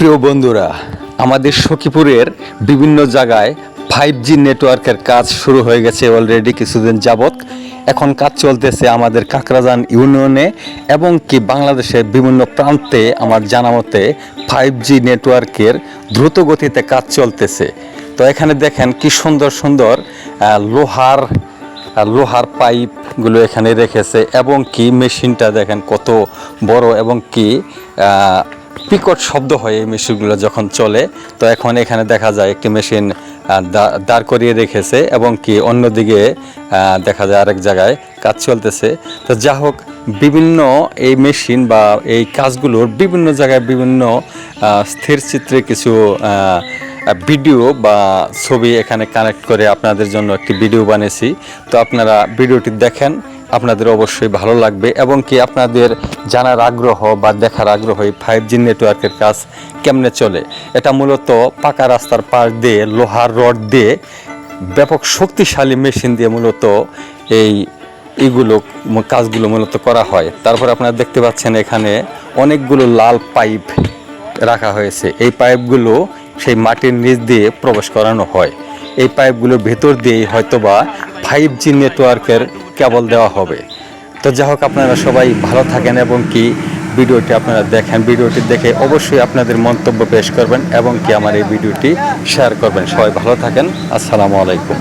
প্রিয় বন্ধুরা, আমাদের সখীপুরের বিভিন্ন জায়গায় 5G নেটওয়ার্কের কাজ শুরু হয়ে গেছে অলরেডি কিছুদিন যাবৎ। এখন কাজ চলতেছে আমাদের কাকরাজান ইউনিয়নে এবং কি বাংলাদেশের বিভিন্ন প্রান্তে। আমার জানা মতে 5G নেটওয়ার্কের দ্রুত গতিতে কাজ চলতেছে। তো এখানে দেখেন কি সুন্দর সুন্দর লোহার পাইপগুলো এখানে রেখেছে এবং কি মেশিনটা দেখেন কত বড় এবং কি বিকট শব্দ হয় এই মেশিনগুলো যখন চলে। তো এখন এখানে দেখা যায় একটি মেশিন দাঁড় করিয়ে রেখেছে এবং কি অন্যদিকে দেখা যায় আরেক জায়গায় কাজ চলতেছে। তো যা হোক, বিভিন্ন এই মেশিন বা এই কাজগুলোর বিভিন্ন জায়গায় বিভিন্ন স্থির চিত্রে কিছু ভিডিও বা ছবি এখানে কানেক্ট করে আপনাদের জন্য একটি ভিডিও বানিয়েছি। তো আপনারা ভিডিওটি দেখেন, আপনাদের অবশ্যই ভালো লাগবে এবং কি আপনাদের জানার আগ্রহ বা দেখার আগ্রহ এই 5G নেটওয়ার্কের কাজ কেমনে চলে। এটা মূলত পাকা রাস্তার পাশ দিয়ে লোহার রড দিয়ে ব্যাপক শক্তিশালী মেশিন দিয়ে মূলত এইগুলো কাজগুলো মূলত করা হয়। তারপর আপনারা দেখতে পাচ্ছেন এখানে অনেকগুলো লাল পাইপ রাখা হয়েছে। এই পাইপগুলো সেই মাটির নিচ দিয়ে প্রবেশ করানো হয়। এই পাইপগুলোর ভেতর দিয়েই হয়তোবা 5G নেটওয়ার্কের কেবল দেওয়া হবে। তো যাই হোক, আপনারা সবাই ভালো থাকেন এবং কি ভিডিওটি আপনারা দেখেন। ভিডিওটি দেখে অবশ্যই আপনাদের মন্তব্য পেশ করবেন এবং কি আমার এই ভিডিওটি শেয়ার করবেন। সবাই ভালো থাকেন। আসসালামু আলাইকুম।